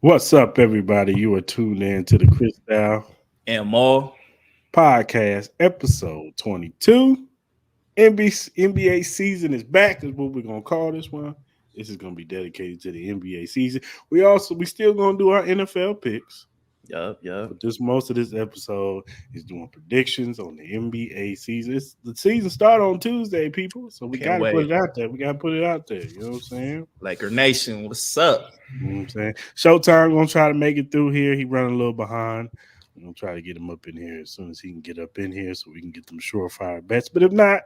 What's up, everybody? You are tuned in to the Cris And more. podcast, episode 22. NBA season is back, is what we're gonna call this one. This is gonna be dedicated to the NBA season. We still gonna do our NFL picks, Yup. but this most of this episode is doing predictions on the NBA season. The season start on Tuesday, people. So we Can't gotta put wait. it out there. We gotta put it out there. You know what I'm saying? Laker Nation, what's up? You know what I'm saying? Showtime gonna try to make it through here. He running a little behind. I'm gonna try to get him up in here as soon as he can get up in here so we can get them surefire bets. But if not,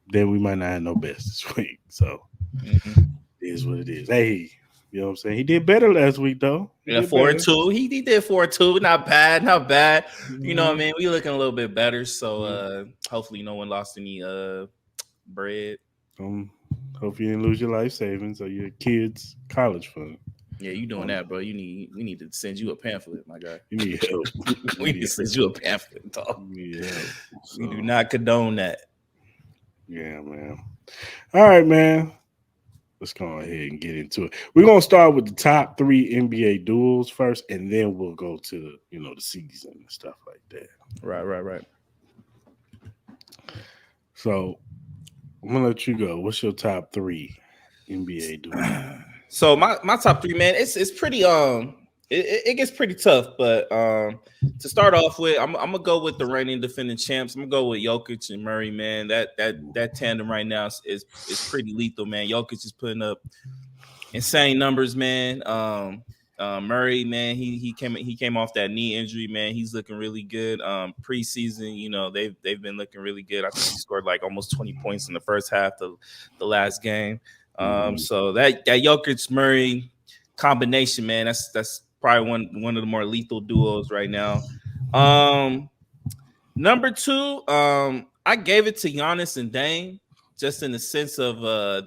then we might not have no bets this week. So it is what it is. Hey, you know what I'm saying? He did better last week though. He Yeah, did four and better. two. He did 4-2. Not bad, not bad. You know what I Mhm. mean? We looking a little bit better. So Mhm. hopefully no one lost any bread. Um, Hope you didn't lose your life savings or your kids' college fund. Yeah, you doing that, bro. We need to send you a pamphlet, my guy. You need help. We need to send you a pamphlet, dog. You need help. We So, do not condone that. yeah, man. All right, man. Let's go ahead and get into it. We're gonna start with the top three NBA duels first, and then we'll go to the season and stuff like that. Right. So I'm gonna let you go. What's your top three NBA duels? So my top three, man, it's pretty it gets pretty tough, but to start off with, I'm gonna go with the reigning defending champs. I'm gonna go with Jokic and Murray, man. That tandem right now is pretty lethal, man. Jokic is putting up insane numbers, man. Murray, man, he came off that knee injury, man. He's looking really good. Preseason, they've been looking really good. I think he scored like almost 20 points in the first half of the last game. So that Jokic Murray combination, man, that's probably one of the more lethal duos right now. Number two, I gave it to Giannis and Dame, just in the sense of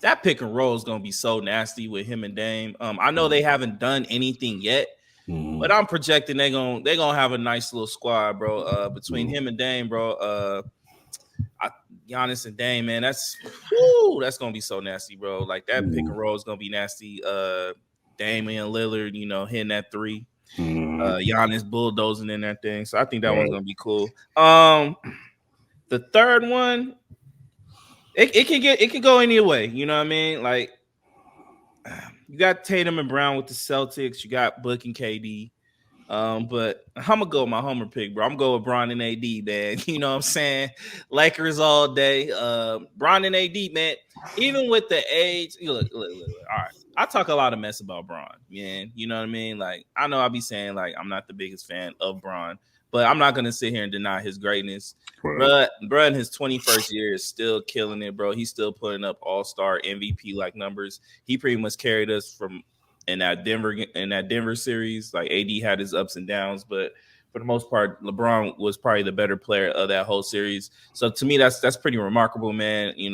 that pick and roll is gonna be so nasty with him and Dame. I know they haven't done anything yet, but I'm projecting they're gonna have a nice little squad, bro. Between him and Dame, bro. Giannis and Dame, man, that's gonna be so nasty, bro. Like that pick and roll is gonna be nasty. Damian Lillard, hitting that three. Giannis bulldozing in that thing. So I think that one's gonna be cool. The third one, it can go any way. You know what I mean? Like you got Tatum and Brown with the Celtics. You got Book and KD. But I'm gonna go with my homer pick, bro. I'm going with Bron and AD, man. You know what I'm saying? Lakers all day. Bron and AD, man. Even with the age, look. All right, I talk a lot of mess about Bron, man. You know what I mean? Like I know I'll be saying like I'm not the biggest fan of Bron, but I'm not gonna sit here and deny his greatness. Right. Bro, in his 21st year is still killing it, bro. He's still putting up all-star MVP like numbers. He pretty much carried us from in that Denver series. Like AD had his ups and downs, but for the most part, LeBron was probably the better player of that whole series. So to me, that's pretty remarkable, man. He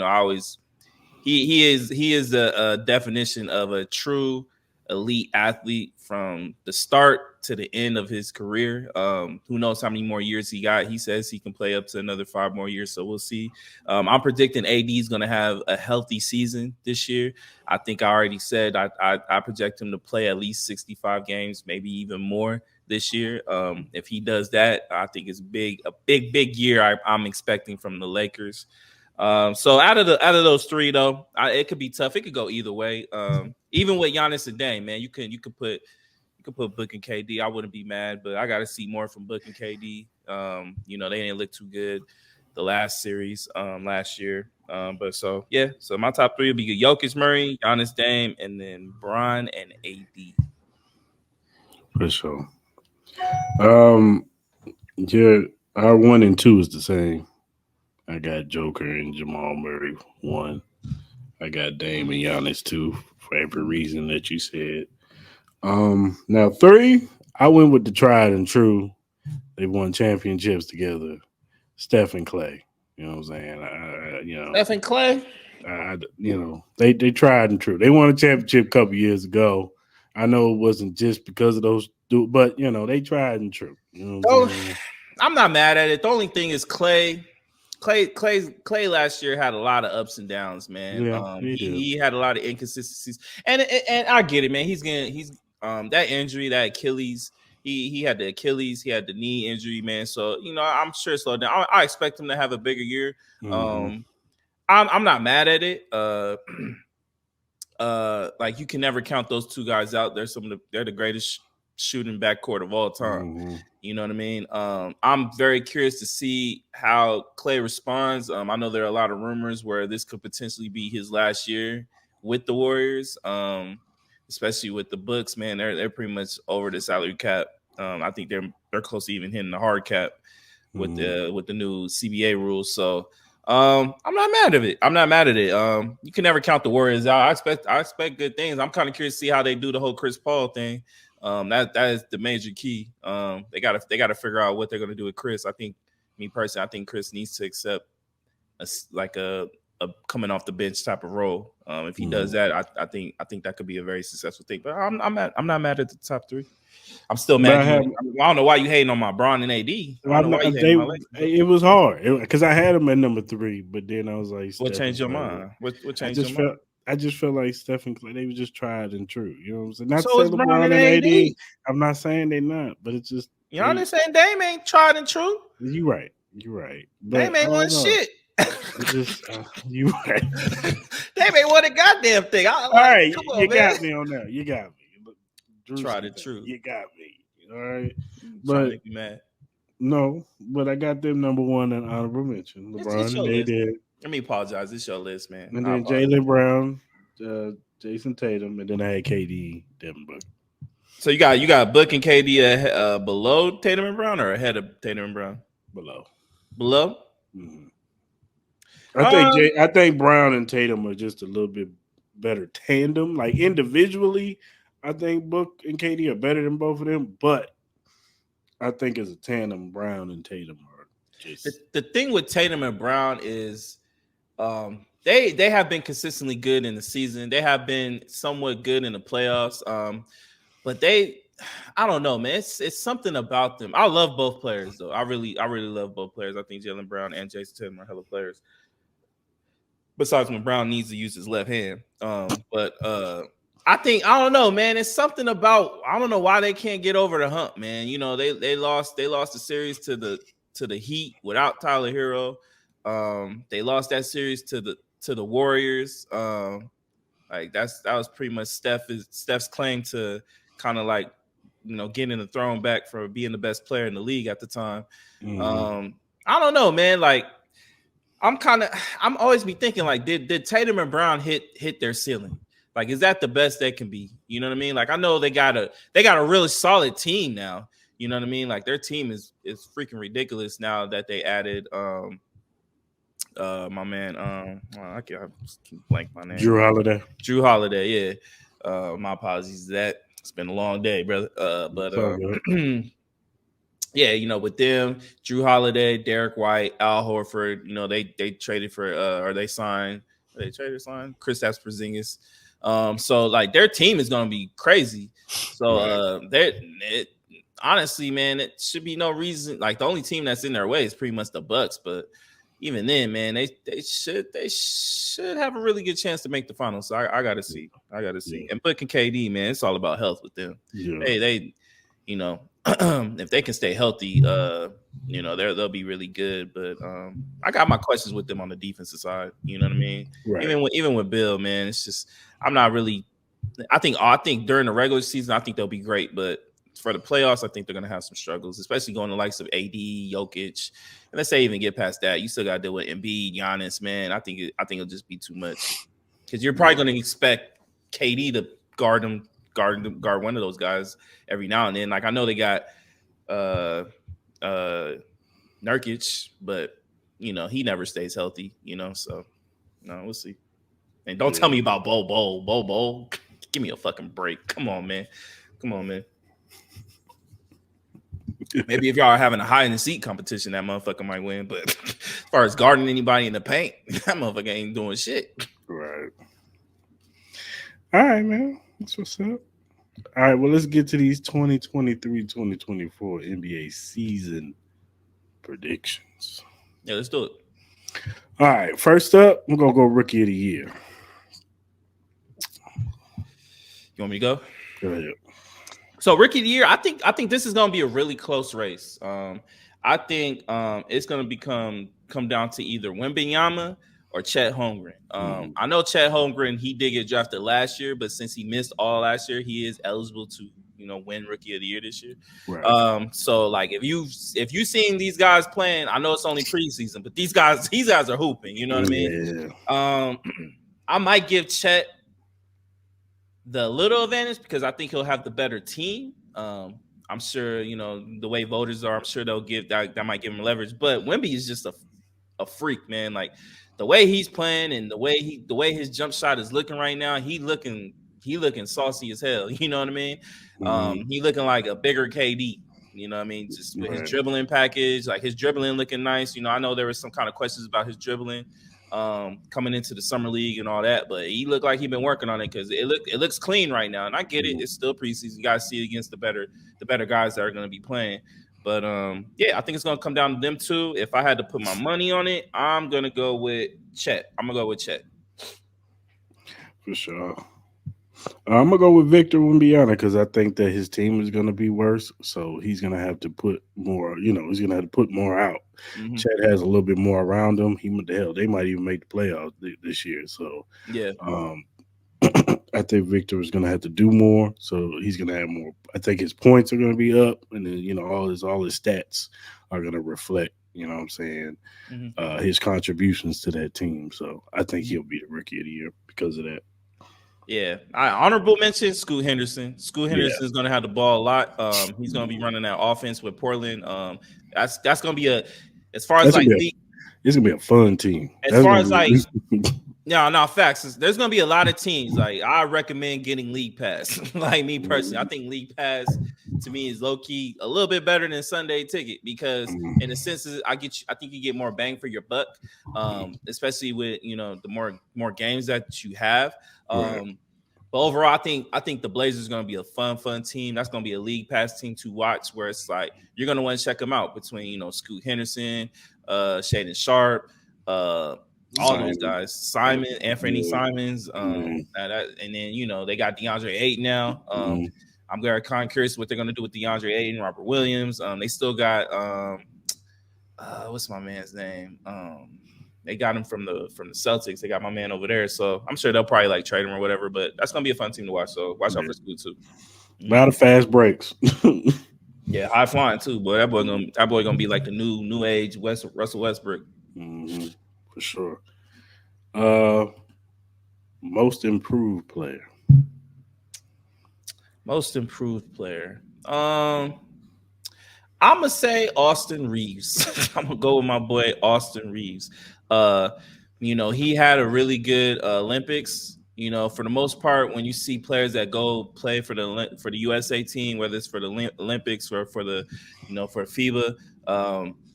is a definition of a true elite athlete from the start to the end of his career. Who knows how many more years he got? He says he can play up to another 5 more years, so we'll see. I'm predicting AD is going to have a healthy season this year. I think I already said I project him to play at least 65 games, maybe even more this year. If he does that, I think it's a big year I'm expecting from the Lakers. So out of those three though, it could be tough. It could go either way. Even with Giannis and Dame, man, you could put Book and KD. I wouldn't be mad, but I got to see more from Book and KD. They didn't look too good the last series last year. So my top three would be Jokic, Murray, Giannis, Dame, and then Bron and AD. For sure. Yeah, our 1 and 2 is the same. I got Joker and Jamal Murray 1. I got Dame and Giannis 2 for every reason that you said. Now 3, I went with the tried and true. They won championships together. Steph and Clay. You know what I'm saying? Steph and Clay. They tried and true. They won a championship a couple years ago. I know it wasn't just because of those, but they tried and true. You know what I'm saying? I'm not mad at it. The only thing is Clay last year had a lot of ups and downs, man. Yeah, he had a lot of inconsistencies, and I get it, man. That injury, that Achilles, he had the Achilles, he had the knee injury, man. So I'm sure slowed down. I expect him to have a bigger year. Mm-hmm. I'm not mad at it. Like you can never count those two guys out. They're the greatest shooting backcourt of all time. Mm-hmm. You know what I mean? I'm very curious to see how Clay responds. I know there are a lot of rumors where this could potentially be his last year with the Warriors. Especially with the books, man, they're pretty much over the salary cap. I think they're close to even hitting the hard cap with the new CBA rules. So I'm not mad at it. I'm not mad at it. You can never count the Warriors out. I expect good things. I'm kind of curious to see how they do the whole Chris Paul thing. That is the major key. They gotta figure out what they're gonna do with Chris. I think, me personally, I think Chris needs to accept a coming off the bench type of role. If he does that, I think that could be a very successful thing. But I'm not mad at the top three. I'm still But mad. I don't know why you hating on my Braun and AD. I don't know why you hating on my Lakers. It was hard because I had him at number 3, but then I was like, What changed your mind? What changed your mind? I just felt like Steph and Clay, they were just tried and true. You know what I'm saying? Not So to is say Braun LeBron and and AD. AD. I'm not saying they're not, but it's just Giannis and Dame ain't tried and true. You're right. But Dame ain't won shit. Just you right. Dame ain't won a goddamn thing. All right, you got me on that. You got me. Tried and true. You got me. All right, but make me mad. No, but I got them number 1 in honorable mention. LeBron and AD. Let me apologize. It's your list, man. And then Jaylen Brown, Jason Tatum, and then I had KD, Devin Booker. So you got Book and KD below Tatum and Brown or ahead of Tatum and Brown? Below. Mm-hmm. I think Brown and Tatum are just a little bit better tandem. Like individually, I think Book and KD are better than both of them, but I think as a tandem, Brown and Tatum are just the thing with Tatum and Brown is they have been consistently good in the season. They have been somewhat good in the playoffs. But I don't know, man. It's something about them. I love both players though. I really love both players. I think Jaylen Brown and Jason Tatum are hella players. Besides when Brown needs to use his left hand. But I don't know, man. It's something about, I don't know why they can't get over the hump, man. You know, they lost the series to the Heat without Tyler Hero. They lost that series to the Warriors. Like that was pretty much Steph's claim to kind of like, getting the throne back for being the best player in the league at the time. Mm-hmm. I don't know, man. Like I'm always be thinking like, did Tatum and Brown hit their ceiling? Like, is that the best they can be? You know what I mean? Like, I know they got a really solid team now. You know what I mean? Like, their team is freaking ridiculous now that they added my man I can't blank my name. Drew Holiday, yeah. My apologies to that. It's been a long day, brother. Yeah, with them, Drew Holiday, Derek White, Al Horford, they traded for or they signed Chris Porzingis. So like their team is gonna be crazy. So honestly, man, it should be no reason. Like the only team that's in their way is pretty much the Bucks, but even then, man, they should have a really good chance to make the finals. So I gotta see. Yeah. And Book and KD, man, it's all about health with them. Yeah. They if they can stay healthy, they'll be really good. But I got my questions with them on the defensive side. You know what I mean? Right. Even with Bill, man, it's just I'm not really. I think during the regular season, I think they'll be great, but for the playoffs, I think they're gonna have some struggles, especially going to the likes of AD, Jokic, and let's say even get past that, you still got to deal with Embiid, Giannis, man. I think it'll just be too much because you're probably going to expect KD to guard one of those guys every now and then. Like I know they got Nurkic, but he never stays healthy. So no, we'll see. And don't tell me about Bo. Give me a fucking break. Come on, man. Maybe if y'all are having a hide and seek competition, that motherfucker might win. But as far as guarding anybody in the paint, that motherfucker ain't doing shit. Right. All right, man. That's what's up. All right, well, let's get to these 2023-2024 NBA season predictions. Yeah, let's do it. All right, first up, I'm going to go Rookie of the Year. You want me to go? Go ahead. So rookie of the year, I think this is gonna be a really close race. I think it's gonna come down to either Wembanyama or Chet Holmgren. Mhm. I know Chet Holmgren, he did get drafted last year, but since he missed all last year, he is eligible to win rookie of the year this year. Right. So like if you seeing these guys playing, I know it's only preseason, but these guys are hooping. You know what I mean? Yeah. Um, I might give Chet the little advantage because I think he'll have the better team. I'm sure the way voters are. I'm sure they'll give that might give him leverage. But Wemby is just a freak, man. Like the way he's playing and the way his jump shot is looking right now. He looking saucy as hell. You know what I mean? Mhm. He looking like a bigger KD. You know what I mean? Just with his Right. dribbling package, like his dribbling looking nice. I know there was some kind of questions about his dribbling coming into the summer league and all that, but he looked like he been working on it because it looks clean right now. And I get it; Mhm. it's still preseason. You got to see it against the better guys that are going to be playing. But yeah, I think it's going to come down to them two. If I had to put my money on it, I'm going to go with Chet. I'm going to go with Chet. For sure. I'm gonna go with Victor Wembanyama because I think that his team is gonna be worse, so he's gonna have to put more. He's gonna have to put more out. Hmm. Chet has a little bit more around him. Hell, they might even make the playoffs this year. So Yeah. um, I think Victor is gonna have to do more. So he's gonna have more. I think his points are gonna be up, and then all his stats are gonna reflect. You know what I'm saying? Hmm. His contributions to that team. So I think Hmm. he'll be the rookie of the year because of that. Yeah, I honorable mention Scoot Henderson. Scoot Yeah. Henderson is going to have the ball a lot. He's going to be running that offense with Portland. That's going to be as far as That's gonna like be a league, It's gonna be a fun team. as That's far gonna as like be. no, facts. There's gonna be a lot of teams. Like I recommend getting League Pass. Like me personally, I think League Pass to me is low key a little bit better than Sunday Ticket because in a sense, I think you get more bang for your buck. Especially with the more games that you have. Right. But overall, I think the Blazers are gonna be a fun team. That's gonna be a League Pass team to watch. Where it's like you're gonna want to check them out between Scoot Henderson, Shaden Sharp, all those Simon. guys, Simon, Anthony Yeah. Simons, Mhm. and then they got DeAndre Ayton now. Mhm. I'm very kind of curious what they're gonna do with DeAndre Ayton, Robert Williams. They still got what's my man's name? They got him from the Celtics. They got my man over there, so I'm sure they'll probably like trade him or whatever. But that's gonna be a fun team to watch. So watch out Yeah. for Scoot too. A lot of fast breaks. Yeah, high flying too, boy. That boy gonna be like the new age Russell Westbrook. Hmm. For sure. Uh, Most improved player. Most improved player. I'm gonna say Austin Reeves. I'm gonna go with my boy Austin Reeves. Uh, he had a really good Olympics. For the most part, when you see players that go play for the USA team, whether it's for the Olympics or for the for FIBA,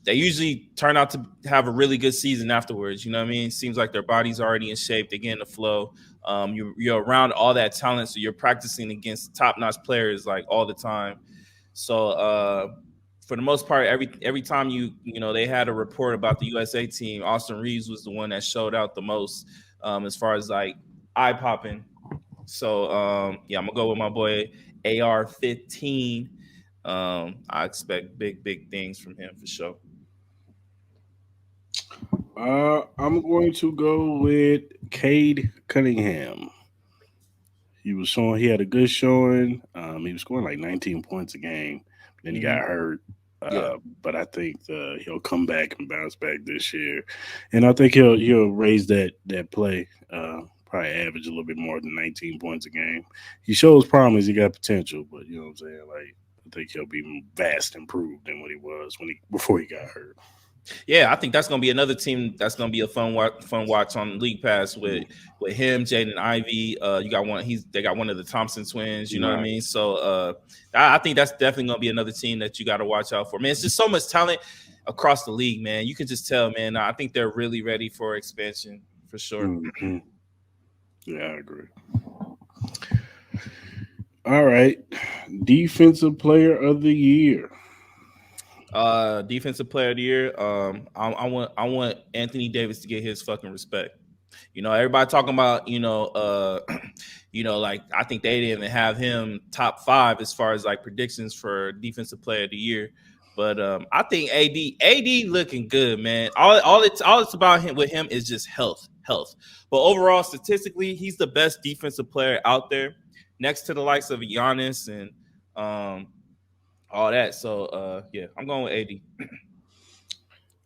they usually turn out to have a really good season afterwards. You know what I mean? Seems like their body's already in shape. They get in the flow. You're around all that talent, so you're practicing against top notch players like all the time. So for the most part, every time they had a report about the USA team, Austin Reeves was the one that showed out the most as far as like eye popping. So yeah, I'm gonna go with my boy AR-15. I expect big things from him for sure. I'm going to go with Cade Cunningham. He was showing he had a good showing. He was scoring like 19 points a game. Then he got Hmm. hurt. Yeah. But I think he'll come back and bounce back this year, and I think he'll raise that play. Probably average a little bit more than 19 points a game. He shows promise. He got potential, but you know what I'm saying. Like I think he'll be vast improved than what he was before he got hurt. Yeah, I think that's gonna be another team that's gonna be a fun watch on League Pass with him, Jaden Ivey. You got one. They got one of the Thompson twins. You know what I Right. mean? So I think that's definitely gonna be another team that you got to watch out for. Man, it's just so much talent across the league, man. You can just tell, man. I think they're really ready for expansion for sure. Hmm. Yeah, I agree. All right, defensive player of the year. Defensive player of the year. I want Anthony Davis to get his fucking respect. Everybody talking about, like I think they didn't even have him top 5 as far as like predictions for defensive player of the year. But I think AD looking good, man. All it's about him with him is just health. But overall, statistically, he's the best defensive player out there, next to the likes of Giannis and all that. So yeah, I'm going with AD.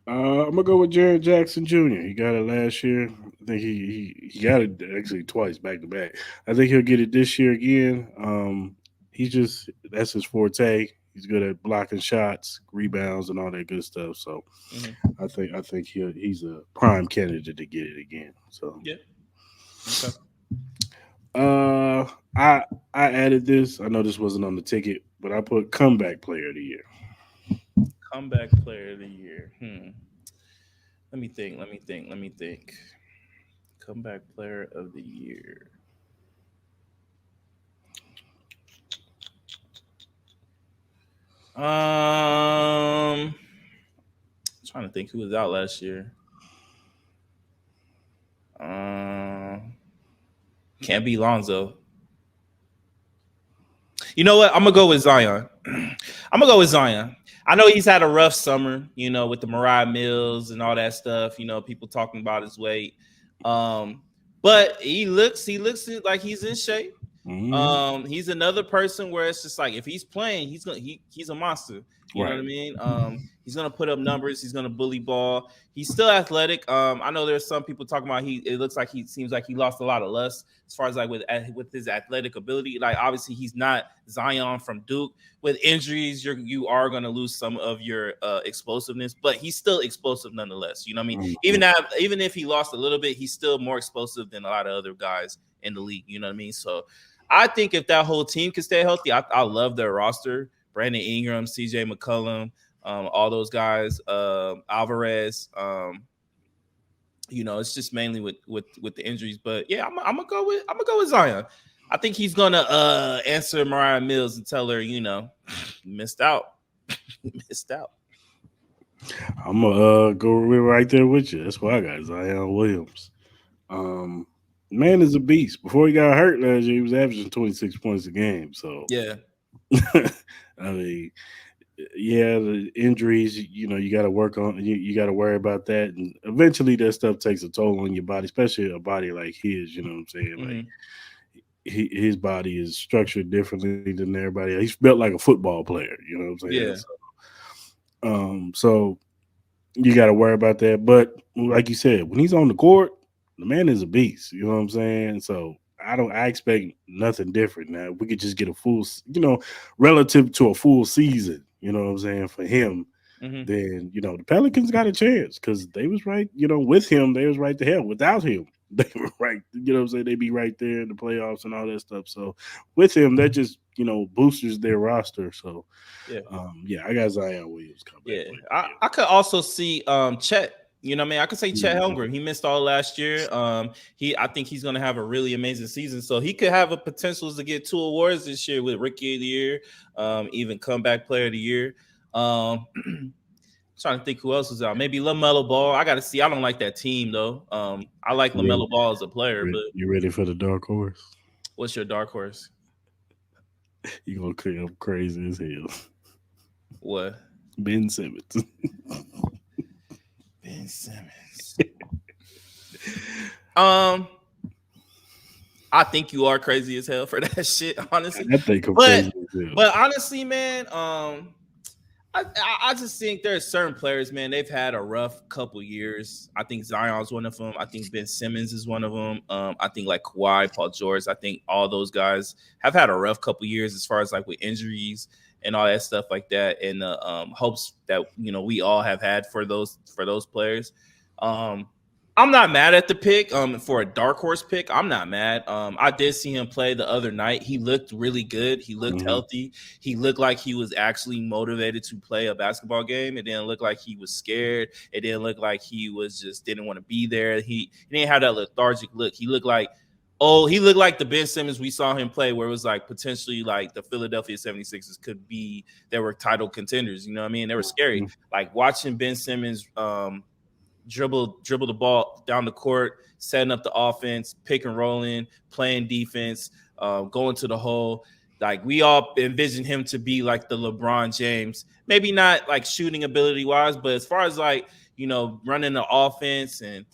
I'm gonna go with Jared Jackson Jr. He got it last year. I think he got it actually twice back to back. I think he'll get it this year again. He's just that's his forte. He's good at blocking shots, rebounds, and all that good stuff. So Mm-hmm. I think he's a prime candidate to get it again. So Yeah. Okay. uh, I I added this. I know this wasn't on the ticket, but I put comeback player of the year. Comeback player of the year. Let me think. Let me think. Comeback player of the year. Trying to think who was out last year. Um, can't be Lonzo. You know what? I'm gonna go with Zion. I'm gonna go with Zion. I know he's had a rough summer, with the Mariah Mills and all that stuff. People talking about his weight. Um, but he looks like he's in shape. Hmm. He's another person where it's just like if he's playing, he's a monster. You know what I Right. mean? He's gonna put up numbers. He's gonna bully ball. He's still athletic. I know there's some people talking about he. It looks like he seems like he lost a lot of lust as far as like with his athletic ability. Like obviously he's not Zion from Duke. With injuries, you are gonna lose some of your explosiveness, but he's still explosive nonetheless. You know what I mean? Mhm. Even if he lost a little bit, he's still more explosive than a lot of other guys in the league. You know what I mean? So I think if that whole team can stay healthy, I love their roster. Brandon Ingram, CJ McCollum, all those guys, Alvarez. It's just mainly with the injuries. But yeah, I'm gonna go with Zion. I think he's gonna answer Mariah Mills and tell her, missed out, missed out. I'm gonna go right there with you. That's why I got Zion Williams. Um, Man is a beast. Before he got hurt last year, he was averaging 26 points a game. So, Yeah. I mean, yeah, the injuries, you got to work on, you got to worry about that. And eventually that stuff takes a toll on your body, especially a body like his, you know what I'm saying? Like, Hmm. his body is structured differently than everybody else. He's built like a football player, you know what I'm saying? Yeah. So you got to worry about that. But like you said, when he's on the court, the man is a beast. You know what I'm saying? So I expect nothing different. Now we could just get a full, relative to a full season. You know what I'm saying for him. Hmm. Then the Pelicans got a chance because they was right. With him, they was right to hell. Without him, they were right. You know what I'm saying? They be right there in the playoffs and all that stuff. So with him, that just boosters their roster. So Yeah. yeah, I got Zion Williams comeback Yeah, player of I could also see Chet. You know what I mean? I could say the Chet year. Holmgren. He missed all last year. I think he's gonna have a really amazing season. So he could have a potential to get 2 awards this year with Rookie of the Year, even Comeback Player of the Year. Um, trying to think who else was out. Maybe LaMelo Ball. I got to see. I don't like that team though. I like You ready, LaMelo Ball as a player, but you ready for the dark horse? what's your dark horse? You gonna clear up crazy as hell. What? Ben Simmons. Ben Simmons. Um, I think you are crazy as hell for that shit, honestly. I think I'm But crazy as hell. but honestly, man, I just think there's certain players, man. They've had a rough couple years. I think Zion's one of them. I think Ben Simmons is one of them. I think like Kawhi, Paul George. I think all those guys have had a rough couple years as far as like with injuries and all that stuff like that, and the hopes that we all have had for those players. Um, I'm not mad at the pick. For a dark horse pick, I'm not mad. I did see him play the other night. He looked really good. He looked Hmm. healthy. He looked like he was actually motivated to play a basketball game. It didn't look like he was scared. It didn't look like he was just didn't want to be there. He didn't have that lethargic look. He looked like the Ben Simmons we saw him play, where it was like potentially like the Philadelphia 76ers could be, they were title contenders. You know what I mean? They were scary. Like watching Ben Simmons dribble the ball down the court, setting up the offense, pick and rolling, playing defense, going to the hole. Like we all envision him to be like the LeBron James, maybe not like shooting ability wise, but as far as like running the offense and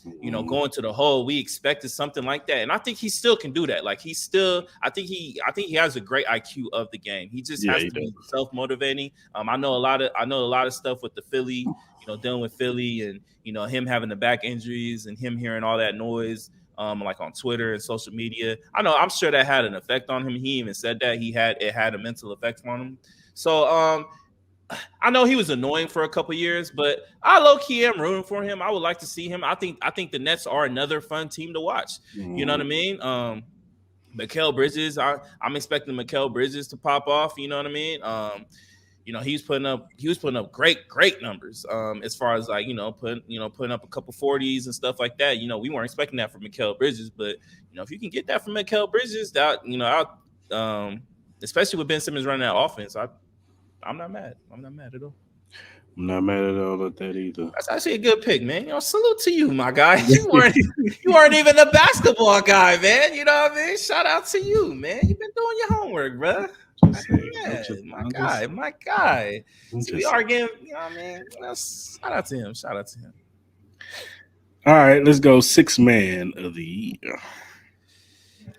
going to the hole, we expected something like that, and I think he still can do that. Like he's still, I think he has a great IQ of the game. He just Yeah, has he to does. be self motivating. I know a lot of stuff with the Philly, dealing with Philly and him having the back injuries and him hearing all that noise. Like on Twitter and social media, I'm sure that had an effect on him. He even said that it had a mental effect on him. So I know he was annoying for a couple years, but I low key am rooting for him. I would like to see him. I think the Nets are another fun team to watch. You know what I mean? Mikal Bridges, I'm expecting Mikal Bridges to pop off. You know what I mean? He was putting up great numbers. As far as like putting up a couple 40s and stuff like that. We weren't expecting that from Mikal Bridges, but if you can get that from Mikal Bridges, that especially with Ben Simmons running that offense, I'm not mad. I'm not mad at all. I'm not mad at all at that either. That's actually a good pick, man. Salute to you, my guy. You weren't even a basketball guy, man. You know what I mean? Shout out to you, man. You've been doing your homework, bro. Just saying. My guy. I'm See, we just saying. arguing. You know what I mean? Shout out to him. Shout out to him. All right, let's go. Six man of the year.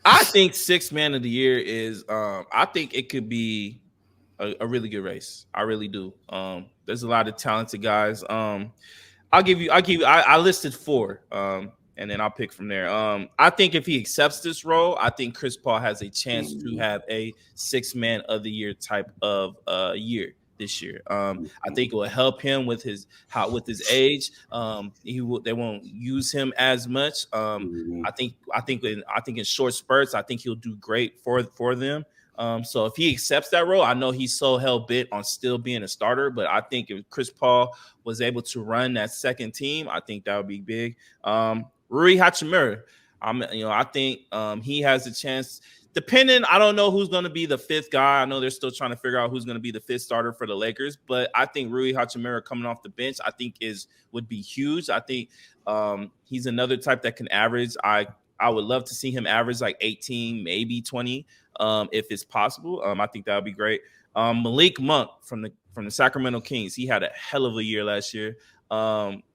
I think sixth man of the year is. I think it could be a really good race. I really do. There's a lot of talented guys. I listed four. And then I'll pick from there. I think if he accepts this role, I think Chris Paul has a chance to have a six man of the year type of year this year. I think it will help him with his age. They won't use him as much. I think in short spurts, I think he'll do great for them. So if he accepts that role, I know he's so hell bent on still being a starter, but I think if Chris Paul was able to run that second team, I think that would be big. Rui Hachimura, I think he has a chance. Depending, I don't know who's going to be the fifth guy. I know they're still trying to figure out who's going to be the fifth starter for the Lakers, but I think Rui Hachimura coming off the bench, I think would be huge. I think he's another type that can average. I would love to see him average like 18, maybe 20, if it's possible. I think that would be great. Malik Monk from the Sacramento Kings, he had a hell of a year last year.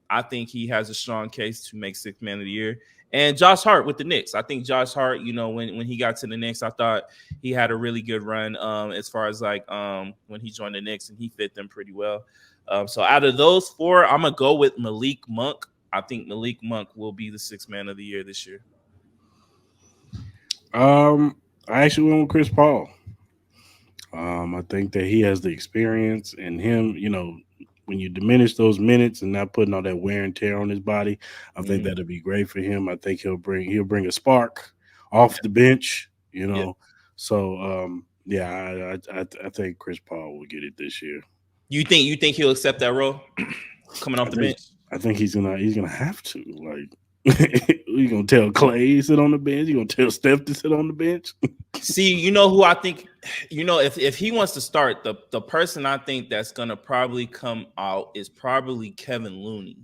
I think he has a strong case to make sixth man of the year. And Josh Hart with the Knicks. I think Josh Hart, when he got to the Knicks, I thought he had a really good run as far as like when he joined the Knicks, and he fit them pretty well. So out of those four, I'm going to go with Malik Monk. I think Malik Monk will be the sixth man of the year this year. I actually went with Chris Paul. I think that he has the experience, and him, when you diminish those minutes and not putting all that wear and tear on his body, I think that'll be great for him. I think he'll bring a spark off the bench, So I think Chris Paul will get it this year. You think he'll accept that role coming off the bench? I think he's gonna have to. Like, you gonna tell Clay to sit on the bench? You gonna tell Steph to sit on the bench? See, who I think, if he wants to start, the person I think that's gonna probably come out is probably Kevin Looney.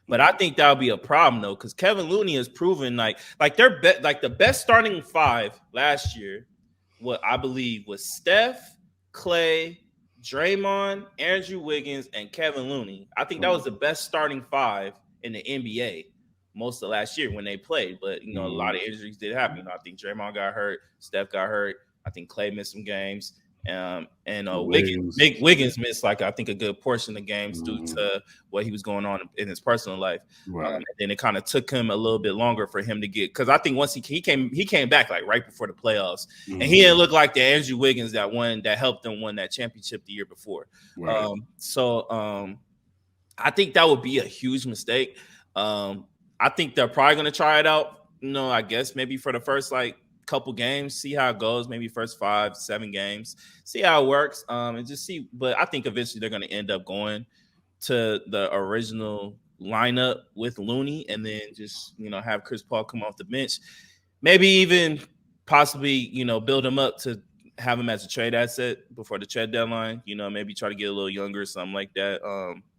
But I think that'll be a problem though, because Kevin Looney has proven like the best starting five last year, what I believe was Steph, Clay, Draymond, Andrew Wiggins, and Kevin Looney. I think that was the best starting five in the NBA most of last year when they played. But, a lot of injuries did happen. I think Draymond got hurt. Steph got hurt. I think Clay missed some games. And Wiggins missed, I think, a good portion of games due to what he was going on in his personal life. Right. And then it kind of took him a little bit longer for him to get, because I think once he came back right before the playoffs, and he didn't look like the Andrew Wiggins that helped them win that championship the year before. Right. I think that would be a huge mistake. I think they're probably going to try it out. I guess maybe for the first couple games, see how it goes. Maybe first 5-7 games, see how it works, and just see. But I think eventually they're going to end up going to the original lineup with Looney, and then just have Chris Paul come off the bench. Maybe even possibly build him up to have him as a trade asset before the trade deadline. Maybe try to get a little younger or something like that.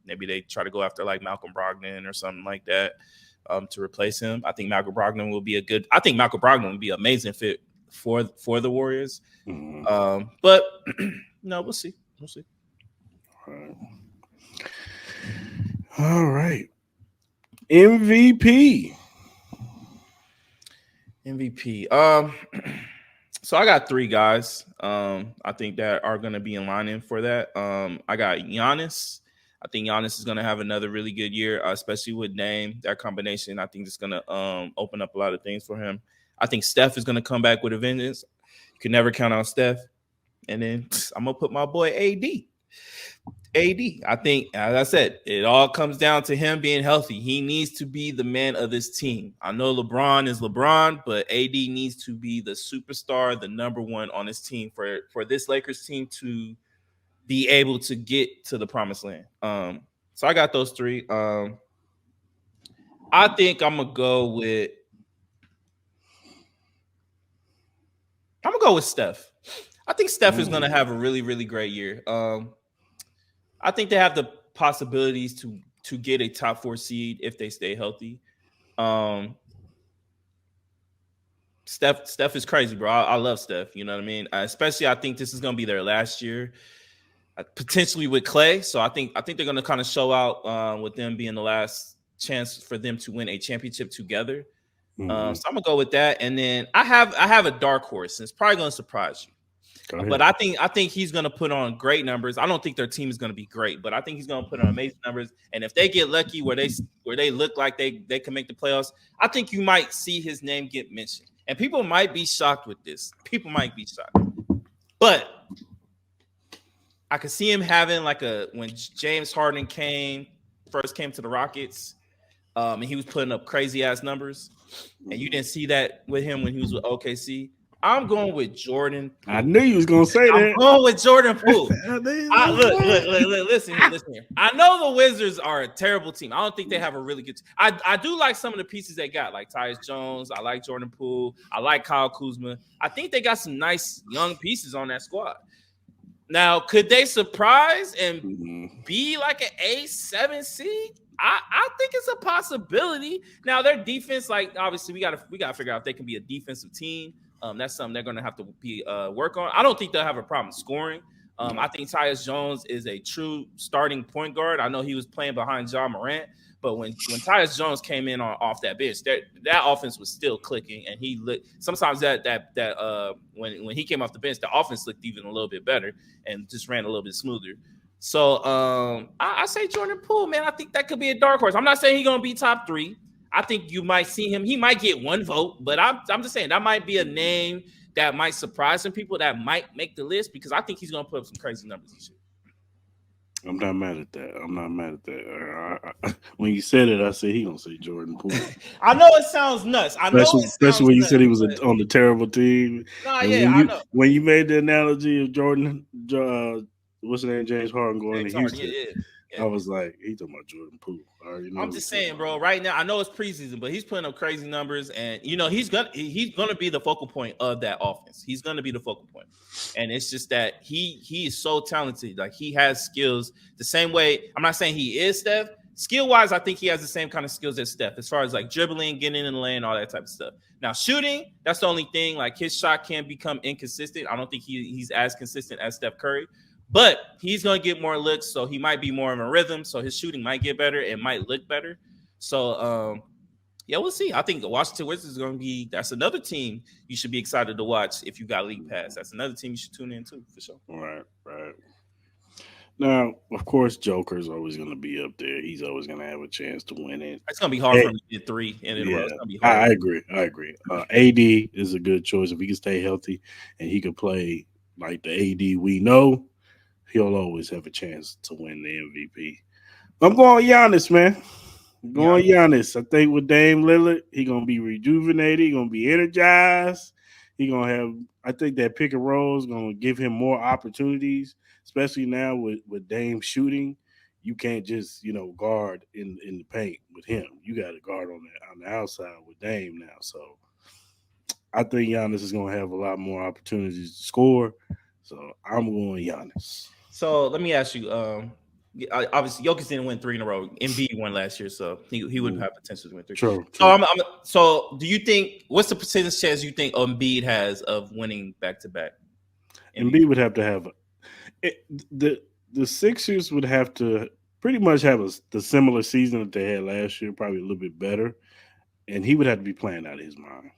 Maybe they try to go after like Malcolm Brogdon or something like that to replace him. I think Malcolm Brogdon will be a good. I think Malcolm Brogdon would be an amazing fit for the Warriors. Mhm. But no, we'll see. We'll see. All right. All right. MVP. MVP. So I got three guys. I think that are going to be in line in for that. I got Giannis. I think Giannis is going to have another really good year, especially with Dame. That combination, I think, is going to open up a lot of things for him. I think Steph is going to come back with a vengeance. You can never count on Steph. And then I'm gonna put my boy AD. AD. I think, as I said, it all comes down to him being healthy. He needs to be the man of this team. I know LeBron is LeBron, but AD needs to be the superstar, the number one on this team for this Lakers team to be able to get to the promised land. So I got those three. I think I'm gonna go with Steph. I think Steph is gonna have a really, really great year. I think they have the possibilities to get a top 4 seed if they stay healthy. Um, Steph is crazy, bro. I love Steph. You know what I mean? Especially, I think this is gonna be their last year, potentially with Clay. So I think they're gonna kind of show out with them being the last chance for them to win a championship together. So I'm gonna go with that. And then I have a dark horse, and it's probably gonna surprise you. But I think he's going to put on great numbers. I don't think their team is going to be great, but I think he's going to put on amazing numbers. And if they get lucky where they look like they can make the playoffs, I think you might see his name get mentioned. And people might be shocked with this. People might be shocked. But I could see him having like when James Harden first came to the Rockets, and he was putting up crazy ass numbers, and you didn't see that with him when he was with OKC. I'm going with Jordan Poole. I knew you was gonna say I'm that. going with Jordan Poole. Look, listen here. I know the Wizards are a terrible team. I don't think they have a really good team. I do like some of the pieces they got, like Tyus Jones. I like Jordan Poole. I like Kyle Kuzma. I think they got some nice young pieces on that squad. Now, could they surprise and be like an A7 seed? I think it's a possibility. Now, their defense, like obviously, we gotta figure out if they can be a defensive team. That's something they're going to have to be work on. I don't think they'll have a problem scoring. I think Tyus Jones is a true starting point guard. I know he was playing behind John Morant, but when Tyus Jones came in off that bench, that offense was still clicking, and he looked. Sometimes when he came off the bench, the offense looked even a little bit better and just ran a little bit smoother. So I say Jordan Poole, man. I think that could be a dark horse. I'm not saying he's going to be top 3. I think you might see him. He might get 1 vote, but I'm just saying that might be a name that might surprise some people that might make the list because I think he's going to put up some crazy numbers this year. I'm not mad at that. When you said it, I said he gonna say Jordan Poole. I know it sounds nuts. Especially when you said he was on the terrible team. I know. When you made the analogy of Jordan, what's his name, James Harden going to Houston. I was like, he talking about Jordan Poole. I'm just saying, bro. Right now, I know it's preseason, but he's putting up crazy numbers, and he's gonna be the focal point of that offense. He's gonna be the focal point, and it's just that he is so talented. Like he has skills the same way. I'm not saying he is Steph. Skill wise, I think he has the same kind of skills as Steph, as far as like dribbling, getting in the lane, all that type of stuff. Now, shooting, that's the only thing. Like his shot can become inconsistent. I don't think he's as consistent as Steph Curry. But he's going to get more looks, so he might be more in a rhythm. So his shooting might get better. It might look better. So, yeah, we'll see. I think the Washington Wizards is going to be – that's another team you should be excited to watch if you got League Pass. That's another team you should tune in to, for sure. Right. Now, of course, Joker's always going to be up there. He's always going to have a chance to win it. It's going to be hard for him to get 3 in a row. It's going to be hard. I agree. AD is a good choice. If he can stay healthy and he can play like the AD we know, he'll always have a chance to win the MVP. I'm going Giannis, man. Giannis. I think with Dame Lillard, he's going to be rejuvenated. He's going to be energized. He's going to have – I think that pick and roll is going to give him more opportunities, especially now with Dame shooting. You can't just, guard in the paint with him. You got to guard on the outside with Dame now. So I think Giannis is going to have a lot more opportunities to score. So I'm going Giannis. So let me ask you, Obviously, Jokic didn't win 3 in a row. Embiid won last year, so he would have potential to win 3. True. So so do you think what's the percentage chance you think Embiid has of winning back to back? Embiid would have to have the Sixers would have to pretty much have the similar season that they had last year, probably a little bit better, and he would have to be playing out of his mind.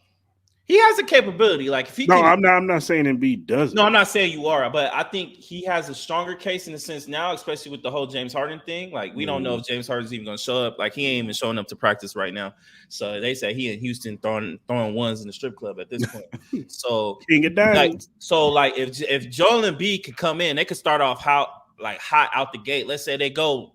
He has the capability. Like if he No, can, I'm not saying Embiid doesn't. no, I'm not saying you are, but I think he has a stronger case in the sense now, especially with the whole James Harden thing. Like we don't know if James Harden's even going to show up. Like he ain't even showing up to practice right now. So they say he in Houston throwing ones in the strip club at this point. So King of Diamonds. like if Joel Embiid could come in, they could start off hot out the gate. Let's say they go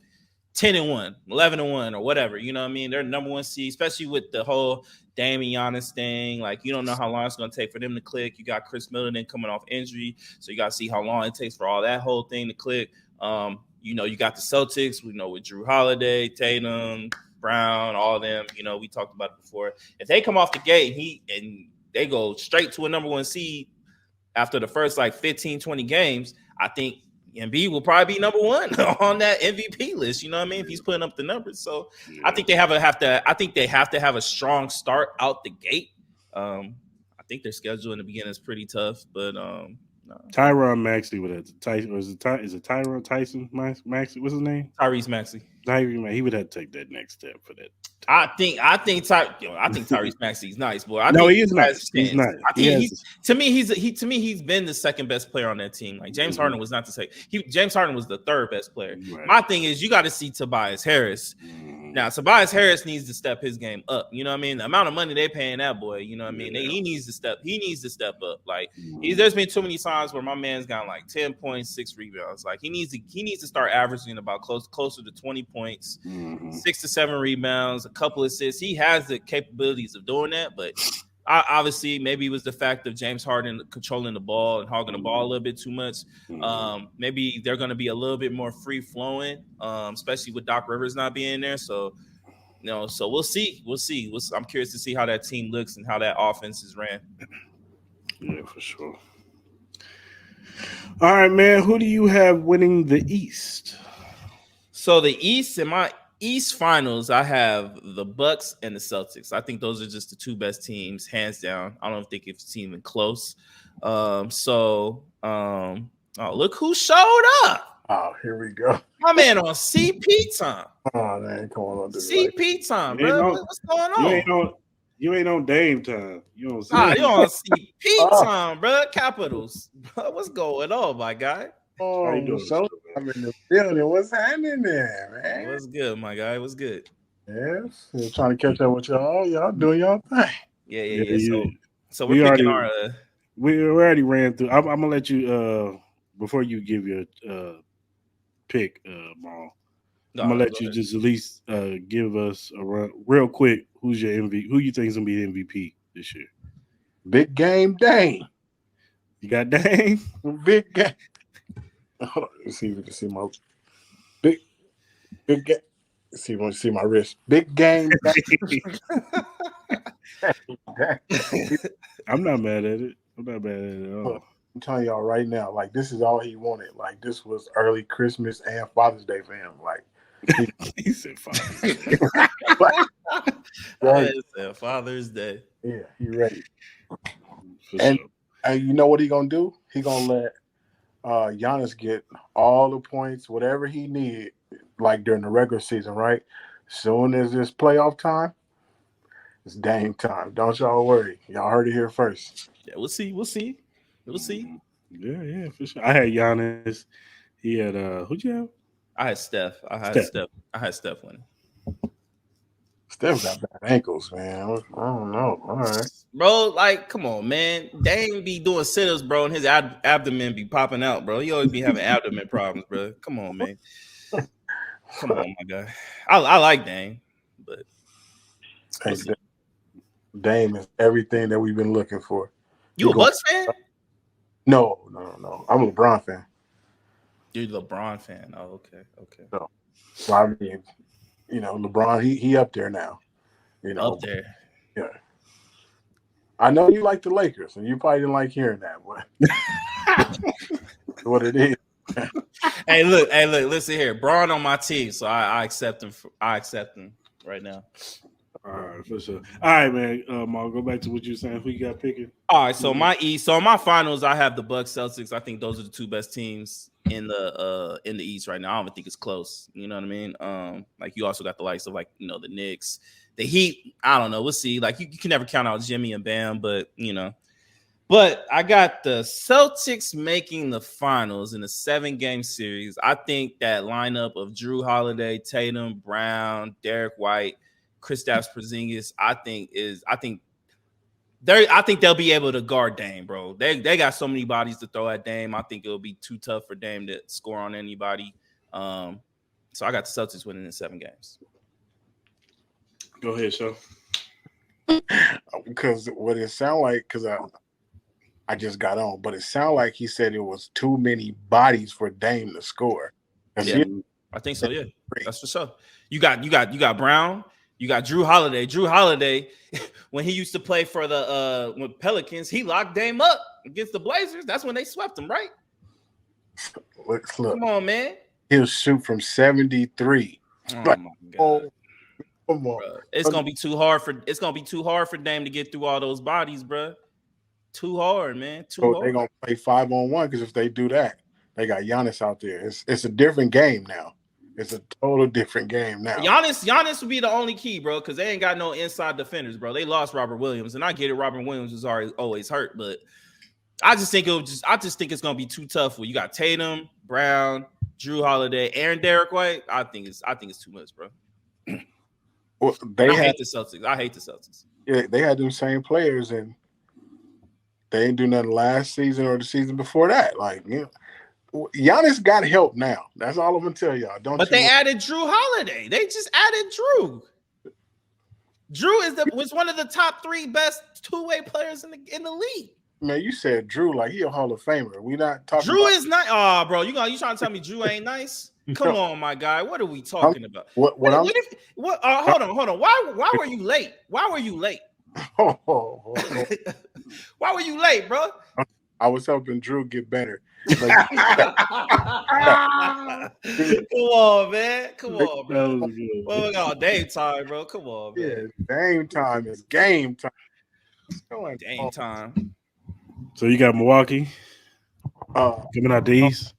10-1, 11-1, or whatever. You know what I mean? They're number one seed, especially with the whole Dame and Giannis thing. Like, you don't know how long it's going to take for them to click. You got Chris Middleton coming off injury, so you got to see how long it takes for all that whole thing to click. You know, you got the Celtics, we know, with Drew Holiday, Tatum, Brown, all of them. You know, we talked about it before. If they come off the gate and they go straight to a number one seed after the first, 15, 20 games, I think Embiid will probably be number one on that MVP list. You know what I mean? If he's putting up the numbers, so I think they have to have a strong start out the gate. I think their schedule in the beginning is pretty tough, but no. Tyron Maxey would have to Tyson. Is it Tyron Tyson Maxey? What's his name? Tyrese Maxey. He would have to take that next step for that. I think Tyrese Maxey's nice, boy. He is nice. He's nice. I think he's been the second best player on that team. Like James Harden was not the second. James Harden was the third best player. Right. My thing is you got to see Tobias Harris. Now Tobias Harris needs to step his game up. You know what I mean? The amount of money they paying that boy. You know what I mean? He needs to step. He needs to step up. Like there's been too many times where my man's got 10 points, 6 rebounds. Like he needs to start averaging about closer to 20 points, 6 to 7 rebounds, a couple assists. He has the capabilities of doing that, but obviously maybe it was the fact of James Harden controlling the ball and hogging the ball a little bit too much. Maybe they're going to be a little bit more free flowing, especially with Doc Rivers not being there. So, so we'll see. I'm curious to see how that team looks and how that offense is ran. Yeah, for sure. All right, man. Who do you have winning the East? So the East, in my East Finals, I have the Bucks and the Celtics. I think those are just the two best teams, hands down. I don't think it's even close. Look who showed up. Oh, here we go. My man on CP time. Oh, man, come on. CP time, bro. What's going on? You ain't on Dame time. You on CP time, bro. Capitals. Bro, what's going on, my guy? Oh, I'm in the building. What's happening there, man? What's good, my guy? What's good? Yes, trying to catch up with y'all. Y'all doing y'all thing. Yeah. So we're picking our. We already ran through. I'm gonna let you before you give your pick, Maul. I'm gonna let you just at least give us a run real quick. Who's your MVP? Who you think is gonna be the MVP this year? Big game Dame. You got Dame? Big game. Hold on, let's see if you can see my big game. See, want to see my wrist? Big game. I'm not mad at it. I'm not mad at it at all. I'm telling y'all right now, this is all he wanted. This was early Christmas and Father's Day for him. He said Father's Day. He said Father's Day. Yeah, he ready. And you know what he gonna do? He gonna let Giannis get all the points, whatever he need, during the regular season, right? Soon as it's playoff time, it's Dame time. Don't y'all worry. Y'all heard it here first. Yeah, we'll see. Yeah, for sure. I had Giannis. He had who'd you have? I had Steph. I had Steph winning. Steph got bad ankles, man. I don't know. All right. Bro, come on, man. Dame be doing sit-ups, bro, and his abdomen be popping out, bro. He always be having abdomen problems, bro. Come on, man. Come on, my guy. I like Dame, but Dame is everything that we've been looking for. You a Bucks fan? No. I'm a LeBron fan. You're a LeBron fan. Oh, okay. So I mean, LeBron, he up there now. Up there. Yeah. I know you like the Lakers, and you probably didn't like hearing that, but what it is. Hey, look, listen here. Braun on my team, so I accept him. I accept him right now. All right, for sure. All right, man. I'll go back to what you were saying. Who you got picking? All right, so my East. So my finals, I have the Bucks, Celtics. I think those are the two best teams in the East right now. I don't even think it's close. You know what I mean? Like you also got the likes of like the Knicks, the Heat. I don't know. We'll see. Like you can never count out Jimmy and Bam, but But I got the Celtics making the finals in a 7-game series. I think that lineup of Drew Holiday, Tatum, Brown, Derek White, Kristaps Porzingis, I think they'll be able to guard Dame, bro. They got so many bodies to throw at Dame. I think it'll be too tough for Dame to score on anybody. So I got the Celtics winning in 7 games. Go ahead, Sean. Because what it sound like, because I just got on, but it sounded like he said it was too many bodies for Dame to score. Yeah, I think so. Yeah, that's for sure. You got Brown. You got Drew Holiday. Drew Holiday, when he used to play for the Pelicans, he locked Dame up against the Blazers. That's when they swept him, right? Look. Come on, man. He'll shoot from 73. Oh my God. Come on. Bro, it's gonna be too hard for Dame to get through all those bodies, bro. Too hard, man. So they're gonna play 5-on-1 because if they do that, they got Giannis out there. It's a different game now. It's a total different game now. Giannis would be the only key, bro, because they ain't got no inside defenders, bro. They lost Robert Williams, and I get it. Robert Williams is always hurt, but I just think it's gonna be too tough. Where you got Tatum, Brown, Drew Holiday, and Derek White. I think it's too much, bro. Well, I hate the Celtics. Yeah, they had them same players, and they ain't do nothing last season or the season before that. Like, Giannis got help now. That's all I'm gonna tell y'all. But they added Drew Holiday. They just added Drew. Drew was one of the top 3 best two-way players in the league. Man, you said Drew like he a Hall of Famer. We not talking. Drew is not. Oh, bro, you trying to tell me Drew ain't nice? Come on, my guy. What are we talking about? Hold on. Why were you late? Why were you late? Why were you late, bro? I was helping Drew get better. Come on, man. Come on, bro. Well, we got Dame time, bro. Come on, man. Yeah, Dame time is game time. Dame time. So you got Milwaukee coming out the East?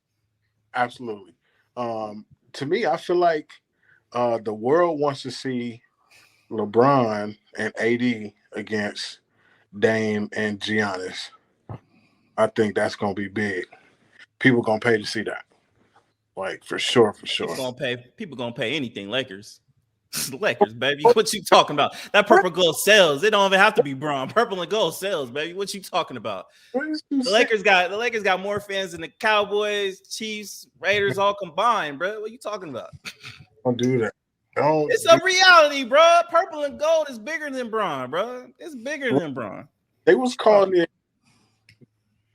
Absolutely. To me, I feel like the world wants to see LeBron and AD against Dame and Giannis. I think that's gonna be big. People gonna pay to see that. Like for sure. People gonna pay anything. Lakers, baby. What you talking about? That purple gold sells. It don't even have to be Braun. Purple and gold sells, baby. What you talking about? The Lakers got more fans than the Cowboys, Chiefs, Raiders all combined, bro. What you talking about? Don't do that. It's a reality, bro. Purple and gold is bigger than Braun, bro. It's bigger than Braun. They was calling it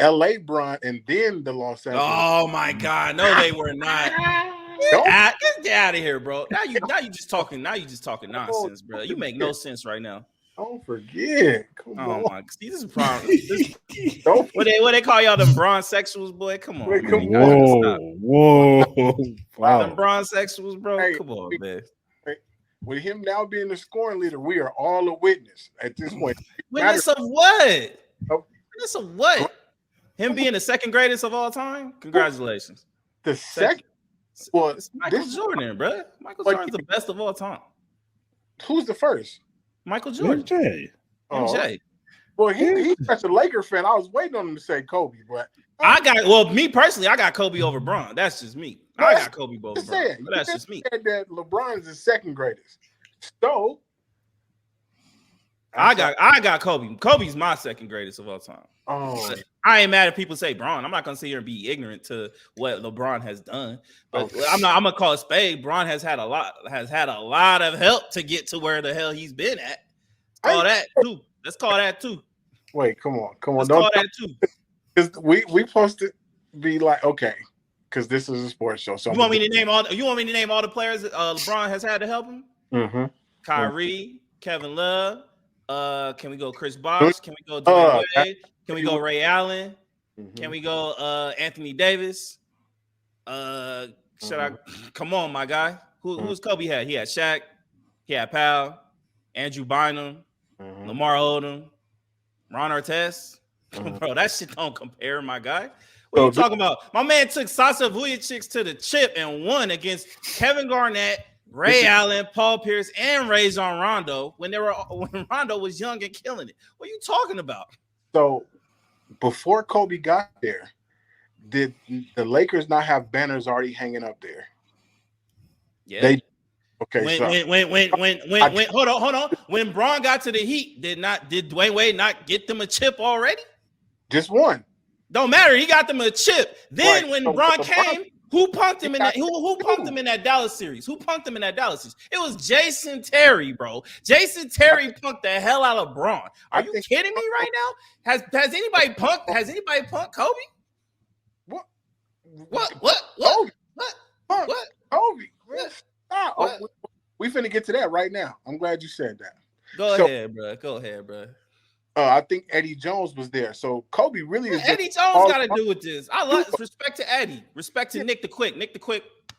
LA Braun and then the Los Angeles. Oh my God. No, they were not. Get out of here, bro. Now you just talking nonsense, bro. You make no sense right now. Don't forget. Come on. My, see, this is a problem. What they call y'all them bronze sexuals, boy? Come on. Whoa. Wow. Them bronze sexuals, bro. Hey, come on, man. With him now being the scoring leader, we are all a witness at this point. Witness of what? Witness of what? Him being the second greatest of all time? Congratulations. The second? Well, it's Michael Jordan, bro. Michael Jordan's the best of all time. Who's the first? Michael Jordan. MJ. Well, he's such a Laker fan. I was waiting on him to say Kobe, but me personally, I got Kobe over Bron. That's just me. I got Kobe over Bron. But that's just me. Said that LeBron is the second greatest. So I got Kobe. Kobe's my second greatest of all time. Oh, I ain't mad if people say Bron. I'm not gonna sit here and be ignorant to what LeBron has done, but I'm gonna call it spade. Bron has had a lot of help to get to where the hell he's been at. Let's call that too. Wait, come on. Let's call that too. Because we supposed to be like, okay, because this is a sports show. So you want me to name all the players that LeBron has had to help him? Mm-hmm. Kyrie, Kevin Love. Can we go Chris Bosh? Can we go Dwayne Wade? Can we go Ray Allen? Mm-hmm. Can we go Anthony Davis? Should I come on, my guy? Who's Kobe had? He had Shaq, he had Powell, Andrew Bynum, Lamar Odom, Ron Artest. Bro, that shit don't compare, my guy. What are you talking about? My man took Sasa Vujacic to the chip and won against Kevin Garnett, Ray Allen, Paul Pierce, and Rajon Rondo when Rondo was young and killing it. What are you talking about? So before Kobe got there, did the Lakers not have banners already hanging up there? Yeah. They okay. When hold on. When Braun got to the Heat, did Dwayne Wade not get them a chip already? Just one. Don't matter. He got them a chip. Then right. when so Braun came, who punked him in that? Who punked him in that Dallas series? Who punked him in that Dallas series? It was Jason Terry, bro. Jason Terry punked the hell out of Braun. Are you kidding me right now? Has anybody punked? Has anybody punked Kobe? What? Kobe? What? Kobe? Stop. What? We finna get to that right now. I'm glad you said that. Go ahead, bro. I think Eddie Jones was there. So Kobe really is. Eddie Jones got to do with this. I love respect to Eddie. Respect to Nick the Quick.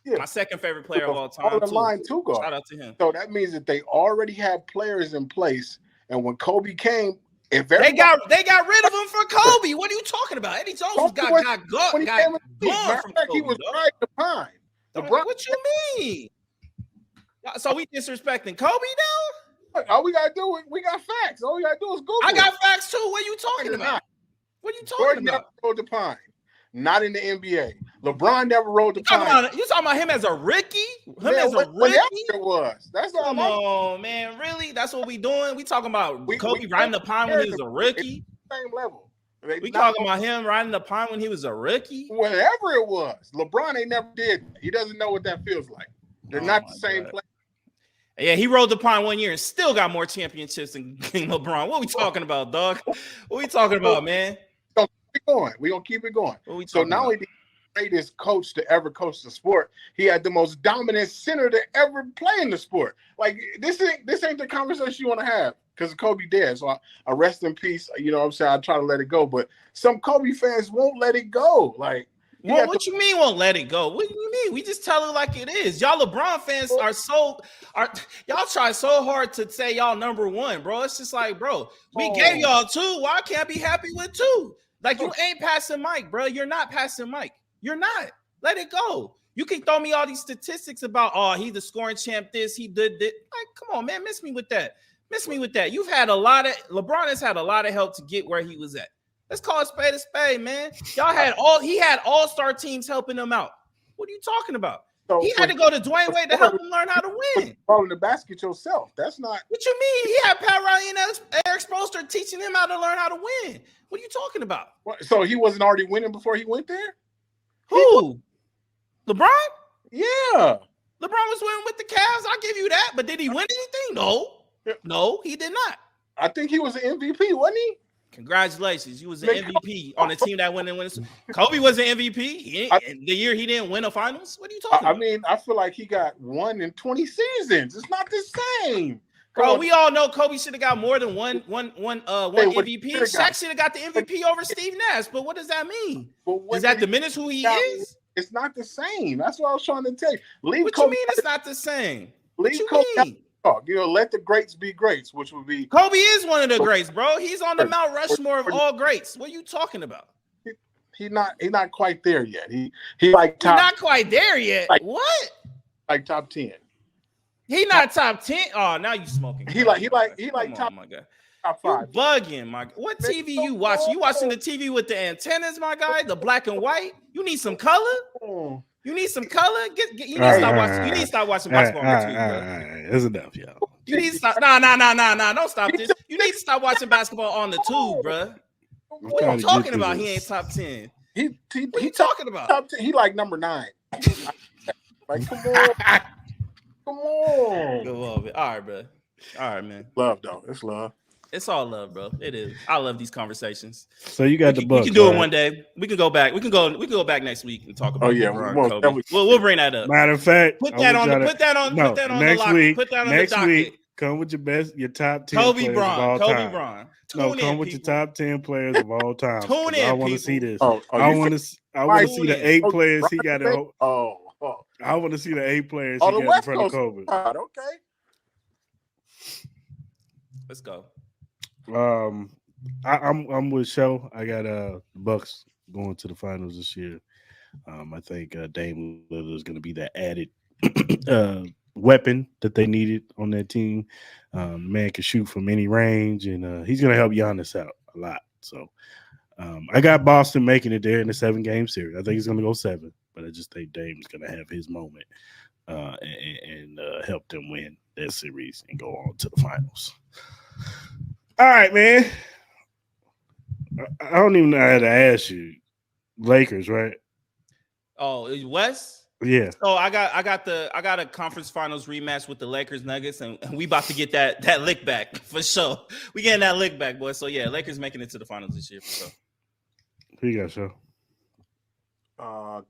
My second favorite player of all time. Line two guard. Shout out to him. So that means that they already had players in place, and when Kobe came, if they got rid of him for Kobe. What are you talking about? Eddie Jones got gone from Kobe. He was riding the pine. What you mean? So we disrespecting Kobe now? All we gotta do is we got facts. All we gotta do is Google. I got facts too. What are you talking about? What are you talking about? Never rode the pine. Not in the NBA. LeBron never rode the pine. You talking about him as a rookie? It was. That's all. Come on, man. Really? That's what we doing? We talking about Kobe riding the pine when he was a rookie? Same level. We talking about him riding the pine when he was a rookie? Whatever it was. LeBron ain't never did. He doesn't know what that feels like. They're not the same player. Yeah, he rode the pine 1 year and still got more championships than LeBron. What are we talking about, dog? What are we talking about, man? So keep it going. We're going to keep it going. So not only did he greatest coach to ever coach the sport, he had the most dominant center to ever play in the sport. Like, this ain't the conversation you want to have because Kobe dead. So I rest in peace. You know what I'm saying? I try to let it go. But some Kobe fans won't let it go. Like, well, what you mean won't let it go? What do you mean? We just tell it like it is. Y'all LeBron fans y'all try so hard to say y'all number one, bro. It's just like, bro, we gave y'all two. Why I can't be happy with two? Like, you ain't passing Mike, bro. You're not passing Mike. You're not. Let it go. You can throw me all these statistics about, he's the scoring champ, this, he did this. Like, come on, man. Miss me with that. LeBron has had a lot of help to get where he was at. Let's call a spade, man. He had all-star teams helping him out. What are you talking about? So he had to go to Dwayne Wade to help him learn how to win. Throwing the basket yourself. That's not. What you mean? He had Pat Riley and Eric Spoelstra teaching him how to learn how to win. What are you talking about? So he wasn't already winning before he went there? Who? LeBron? Yeah. LeBron was winning with the Cavs. I'll give you that. But did he win anything? No, he did not. I think he was an MVP, wasn't he? Congratulations. You was an MVP on a team that went and won. Kobe was an MVP. The year he didn't win a finals. What are you talking about? I mean, I feel like he got 1 in 20 seasons. It's not the same. Bro, we all know Kobe should have got more than one MVP. Shaq should have got the MVP over Steve Nash. But what does that mean? Does that diminish who he is? It's not the same. That's what I was trying to tell you. What you mean it's not the same? What you mean? Talk. Let the greats be greats, which would be Kobe is one of the greats, bro. He's on the Mount Rushmore of all greats. What are you talking about? He's not quite there yet. He like top. He's not quite there yet. What? Like top 10. He not top 10. Oh, now you smoking. He like top. My guy. Top 5. You bugging, my guy. What TV you watching? You watching the TV with the antennas, my guy? The black and white. You need some color. You need some color. You need to stop watching. You need to stop watching basketball on YouTube, bro. It's enough, y'all. You need to stop. No. Don't stop this. You need to stop watching basketball on the tube, bro. What are you talking about? He ain't top 10. What are you talking about? Top 10. He like number 9. Like, come on. Come on. Go on, man. All right, bro. All right, man. Love, though. It's love. It's all love, bro. It is. I love these conversations. So you got the Bucks. We can do it one day. We can go back. We can go back next week and talk about. Oh yeah, we'll bring that up. Matter of fact, put that on the docket. Next week, Come with your top 10 Kobe players of Bryant. all Kobe time. Bryant. No, Tune come in, with your people. top 10 players of all time. Tune I in, want to see people. this. Oh, I you want said to see Tune the in. 8 Kobe players he Bryant got today? in. Oh, I want to see the 8 players oh, he the got in West front of Coast Kobe. squad. Okay. Let's go. I'm with Show. I got Bucks going to the finals this year. I think Dame Lillard is going to be that added weapon that they needed on that team. Man can shoot from any range, and he's going to help Giannis out a lot. So I got Boston making it there in the 7-game series. I think it's going to go 7, but I just think Dame's going to have his moment and help them win that series and go on to the finals. All right, man. I don't even know how to ask you. Lakers, right? Oh, West. Yeah. So I got a conference finals rematch with the Lakers Nuggets, and we about to get that lick back for sure. We getting that lick back, boy. So yeah, Lakers making it to the finals this year for sure. Who you got, Show?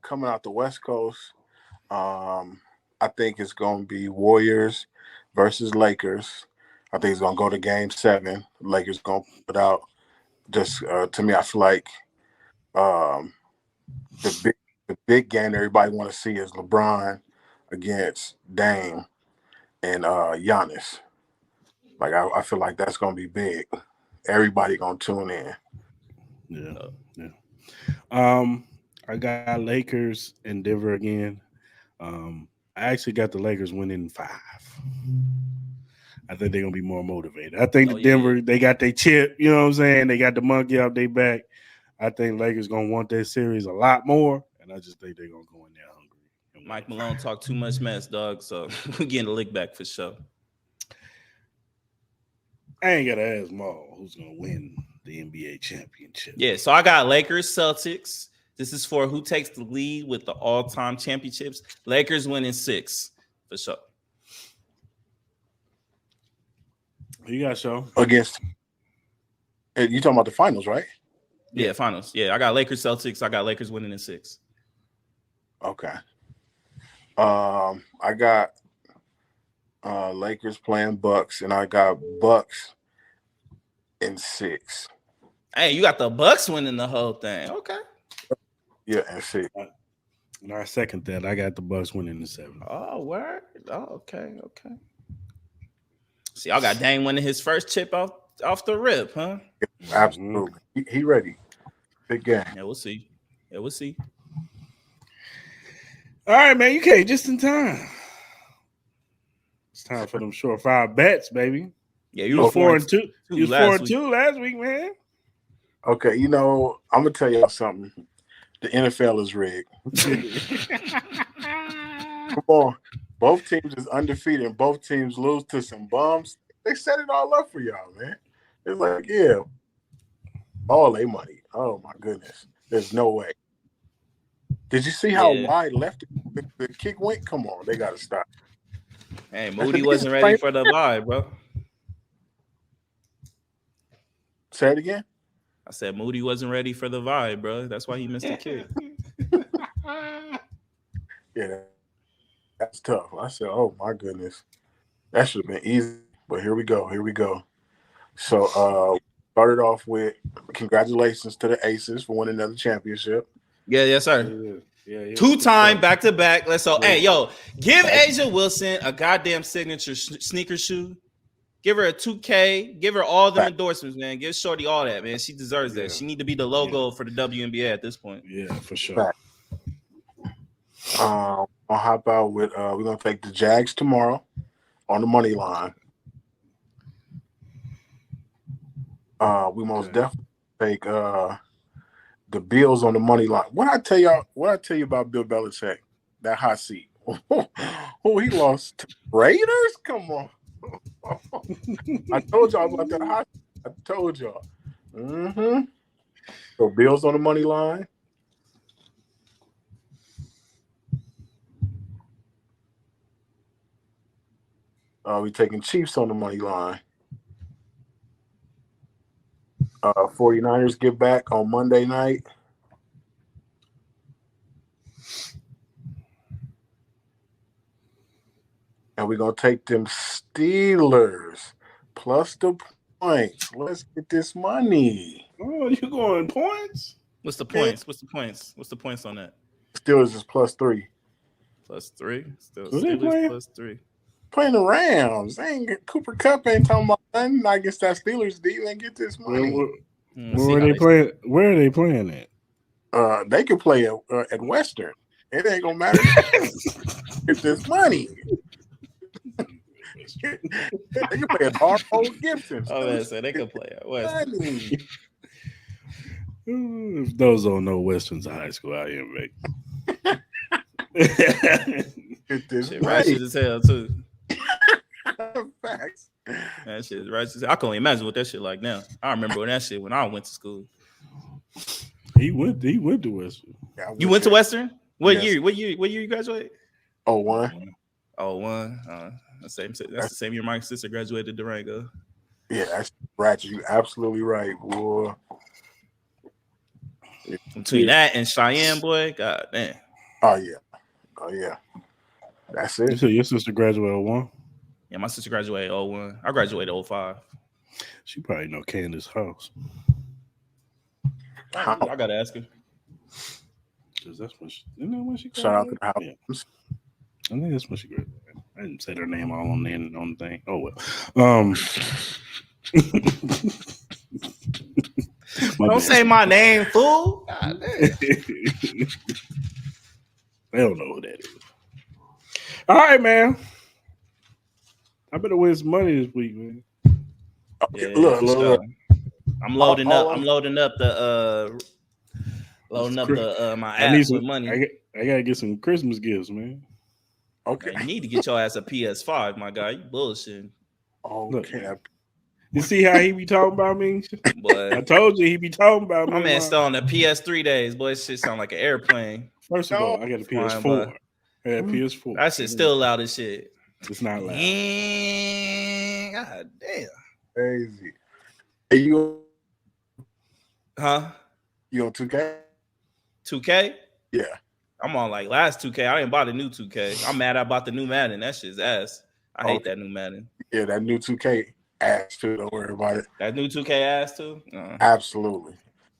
Coming out the West Coast, I think it's going to be Warriors versus Lakers. I think it's going to go to Game 7. Lakers going to put out. Just to me, I feel like the big game everybody want to see is LeBron against Dame and Giannis. Like I feel like that's going to be big. Everybody going to tune in. Yeah. I got Lakers and Denver again. I actually got the Lakers winning 5. I think they're gonna be more motivated. I think Denver, they got their chip, you know what I'm saying? They got the monkey off their back. I think Lakers gonna want that series a lot more, and I just think they're gonna go in there hungry. Mike Malone talked too much mess, dog. So we're getting a lick back for sure. I ain't gotta ask Maul who's gonna win the NBA championship. Yeah, so I got Lakers, Celtics. This is for who takes the lead with the all-time championships. Lakers winning 6 for sure. Who you got, Show? Against you talking about the finals, right? Yeah, finals. Yeah, I got Lakers, Celtics. I got Lakers winning in 6. Okay. I got Lakers playing Bucks, and I got Bucks in 6. Hey, you got the Bucks winning the whole thing. Okay. Yeah, and 6. And I second that. I got the Bucks winning the 7. Oh, word. Oh, okay. See, y'all got Dame winning his first chip off the rip, huh? Absolutely. He ready. Big game. Yeah, we'll see. All right, man. You came just in time. It's time for them short 5 bets, baby. Yeah, you were 4-2. You was 4-2 last week, man. Okay, I'm gonna tell y'all something. The NFL is rigged. Come on. Both teams is undefeated and both teams lose to some bums. They set it all up for y'all, man. It's like, yeah, all their money. Oh my goodness. There's no way. Did you see how wide left the kick went? Come on, they gotta stop. Hey, Moody wasn't ready for the vibe, bro. Say it again. I said Moody wasn't ready for the vibe, bro. That's why he missed the kick. Yeah, that's tough. I said, oh my goodness. That should have been easy. But here we go. So started off with congratulations to the Aces for winning another championship. Yeah, yes, sir. Yeah. 2-time back-to-back. Let's go. Hey, yo, give Asia Wilson a goddamn signature sneaker shoe. Give her a 2K. Give her all them endorsements, man. Give Shorty all that, man. She deserves that. She need to be the logo for the WNBA at this point. Yeah, for sure. I'll hop out with we're gonna take the Jags tomorrow on the money line. We most definitely take the Bills on the money line. What I tell you about Bill Belichick? That hot seat. Oh, he lost to Raiders? Come on. I told y'all about that hot seat. I told y'all. So Bills on the money line. We taking Chiefs on the money line. 49ers get back on Monday night. And we're going to take them Steelers plus the points. Let's get this money. Oh, you going points? What's the points? What's the points? What's the points on that? Steelers is +3. +3. Still Who they Steelers playing? +3. Playing the Rams. Cooper Kupp ain't talking about nothing. I guess that Steelers D and get this money. Where are they playing? Where are they playing at? They can play at Western. It ain't gonna matter. Get this money. They can play at R.O. Gibson. Oh, man, so they can play at Western. If those don't know, Western's a high school out here in Vegas. Get this Shit money. righteous as hell too. Facts. That shit is righteous. I can't imagine what that shit like now. I remember when that shit when I went to school. He went to Western. Yeah, You went to Western? What Yes. year? What year you graduated? 01. 01. That's the same year my sister graduated Durango. Yeah, that's right. You absolutely right, boy. Between that and Cheyenne, boy, god damn. Oh yeah. That's You it. said your sister graduated 01? Yeah, my sister graduated 01. I graduated 05. She probably know Candace's house. How? I gotta ask her. Cause that's when isn't that when she Shout out to graduated? the house. Yeah. I think that's when she graduated. I didn't say her name all on the thing. Oh well. Don't say my name, fool. God damn. They don't know who that is. All right, man. I better win some money this week, man. Okay, Yeah, look. I'm loading up. I'm loading up the my app with money. I gotta get some Christmas gifts, man. Okay. Man, you need to get your ass a PS5, my guy. You bullshitting. Okay. Look, you see how he be talking about me? But I told you he be talking about me. my man still on the PS3 days. Boy, shit sound like an airplane. First of all, I got a PS4. Flying I got a PS4. That shit's still loud as shit. It's not loud. God damn. Crazy. Hey, you Huh? on 2K? 2K? Yeah. I'm on like last 2K. I didn't buy the new 2K. I'm mad I bought the new Madden. That shit's ass. I hate that new Madden. Yeah, that new 2K ass too. Don't worry about it. That new 2K ass too? Absolutely.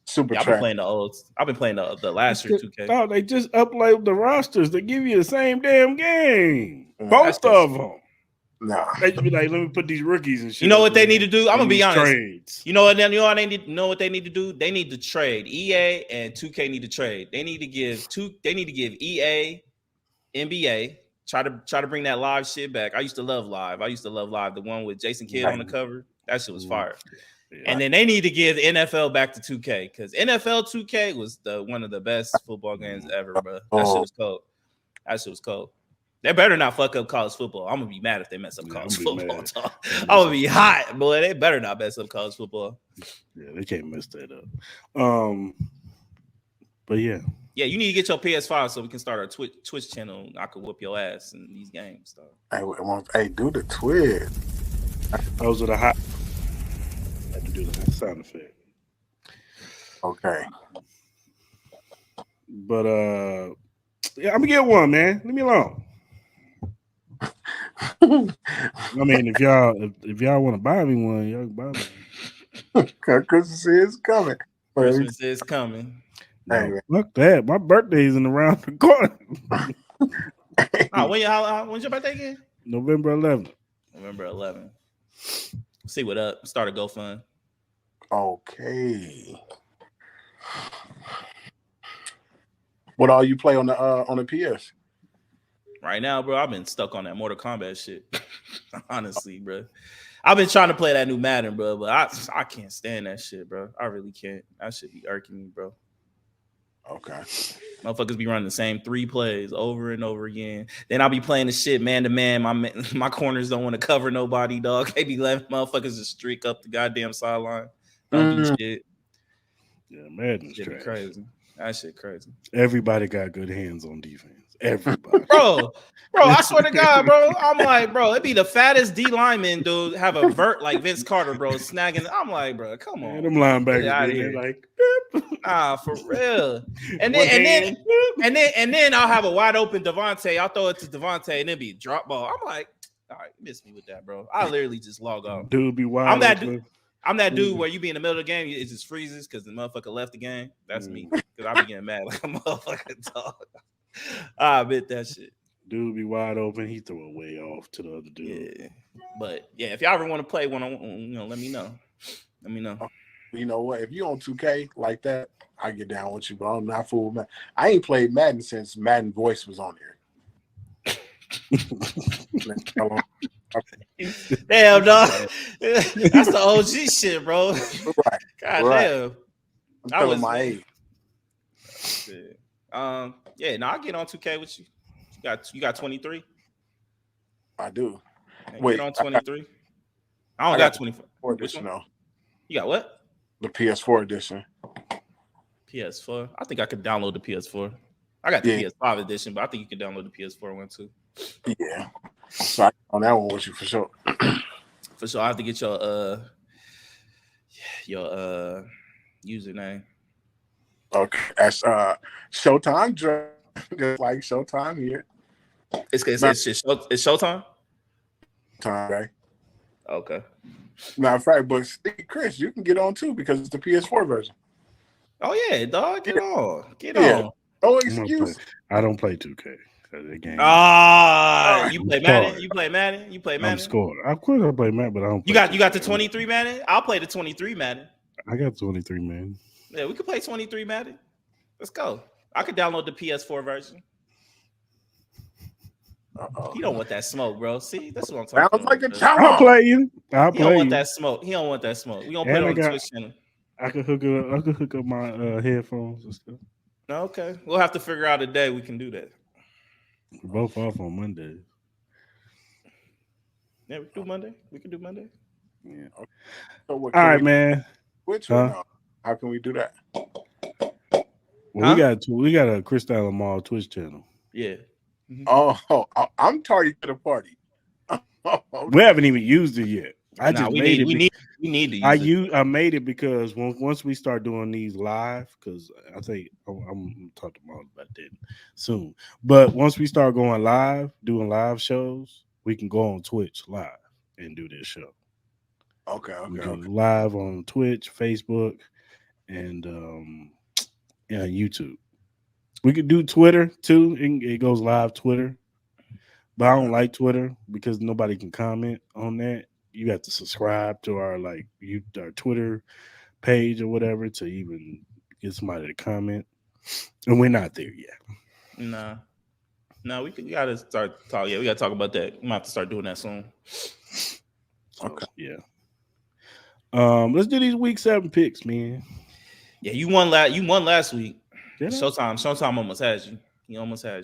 Super I've been playing the old. I've been playing the last year 2K. Oh, they just upload the rosters. They give you the same damn game. Yeah, Both of them. Nah. They just be like, let me put these rookies and shit. You know what they need to do? I'm gonna be honest. Trades. You know what? They know what they need to do. They need to trade. EA and 2K need to trade. They need to give EA, NBA. Try to bring that live shit back. I used to love live. The one with Jason Kidd on the cover. That shit was fire. Yeah. And then they need to give NFL back to 2K because NFL 2K was one of the best football games ever, bro. That shit was cold. They better not fuck up college football. I'm gonna be mad if they mess up college football. I'm gonna be hot, boy. They better not mess up college football. Yeah, they can't mess that up. But yeah. Yeah, you need to get your PS5 so we can start our Twitch channel. I could whoop your ass in these games. So. Hey, do the Twitch. Those are the hot. I have to do the sound effect. Okay. But yeah, I'm gonna get one, man. Leave me alone. I mean, if y'all want to buy me one, y'all can buy me. Christmas is coming. Christmas is coming. No, fuck that. My birthday's in around the corner. When's your birthday again? November 11th. November 11th. See what up. Start a GoFund. Okay. What all you play on the PS? Right now, bro, I've been stuck on that Mortal Kombat shit. Honestly, bro. I've been trying to play that new Madden, bro, but I can't stand that shit, bro. I really can't. That should be irking me, bro. Okay. Motherfuckers be running the same 3 plays over and over again. Then I'll be playing the shit man to man. My corners don't want to cover nobody, dog. They be letting motherfuckers just streak up the goddamn sideline. Don't do shit. Yeah, Madden's crazy. That shit crazy. Everybody got good hands on defense. Everybody. Bro, I swear to God, bro. I'm like, bro, it'd be the fattest D lineman, dude, have a vert like Vince Carter, bro, snagging. I'm like, bro, come on. Man, them linebackers like, for real. And then I'll have a wide open Devontae. I'll throw it to Devontae and it'd be a drop ball. I'm like, All right, miss me with that, bro. I literally just log off. Dude be wild. I'm that dude where you be in the middle of the game, it just freezes because the motherfucker left the game. That's me. Because I be getting mad like a motherfucking dog. I admit that shit. Dude be wide open. He throw it way off to the other dude. Yeah. But yeah, if y'all ever want to play one on, let me know. Let me know. You know what? If you on 2K like that, I get down with you, but I'm not fooling Madden. I ain't played Madden since Madden Voice was on here. Damn, dog. That's the OG shit, bro. Right. God right. damn. I'm telling my age. Yeah, no, I'll get on 2K with you. You got 23? I do. Wait, get on 23? I don't got 24. Edition, though. You got what? The PS4 edition. PS4? I think I could download the PS4. I got the PS5 edition, but I think you can download the PS4 one too. Yeah. So I on that one with you for sure. For sure. I have to get your username. Okay. That's Showtime, just like Showtime here. It's Showtime? Time, right? Okay. Matter of fact, but Chris, you can get on too because it's the PS4 version. Oh yeah, dog, get on. No excuse. I don't play 2K. Game. You play Madden? You play Madden? I'm scored. Of course I play Madden, but I don't. You got the 23 Madden? I'll play the 23 Madden. I got 23 Madden. Yeah, we could play 23 Madden. Let's go. I could download the PS4 version. He don't want that smoke, bro. See, that's what I'm talking about. Like I'll play you. He don't want that smoke. He don't want that smoke. We gonna put it on the Twitch channel. I could hook up my headphones and stuff. Okay, we'll have to figure out a day we can do that. We're both off on Mondays. Yeah, we can do Monday. Yeah. Okay. So all right, man. Which one? How can we do that? Well, we got a Cris Lamar Twitch channel. Yeah. Mm-hmm. Oh, I'm tardy to the party. We haven't even used it yet. We need to use it. I made it because once we start doing these live, because I think I'm talking about that soon. But once we start going live, doing live shows, we can go on Twitch live and do this show. Okay. Live on Twitch, Facebook, and YouTube. We could do Twitter too. It goes live Twitter, but I don't like Twitter because nobody can comment on that. You have to subscribe to our Twitter page or whatever to even get somebody to comment, and we're not there yet. No, we gotta start talking. Yeah, we gotta talk about that. We might have to start doing that soon. Okay. Yeah. Let's do these week 7 picks, man. Yeah, you won last week. Showtime almost has you. He almost has you.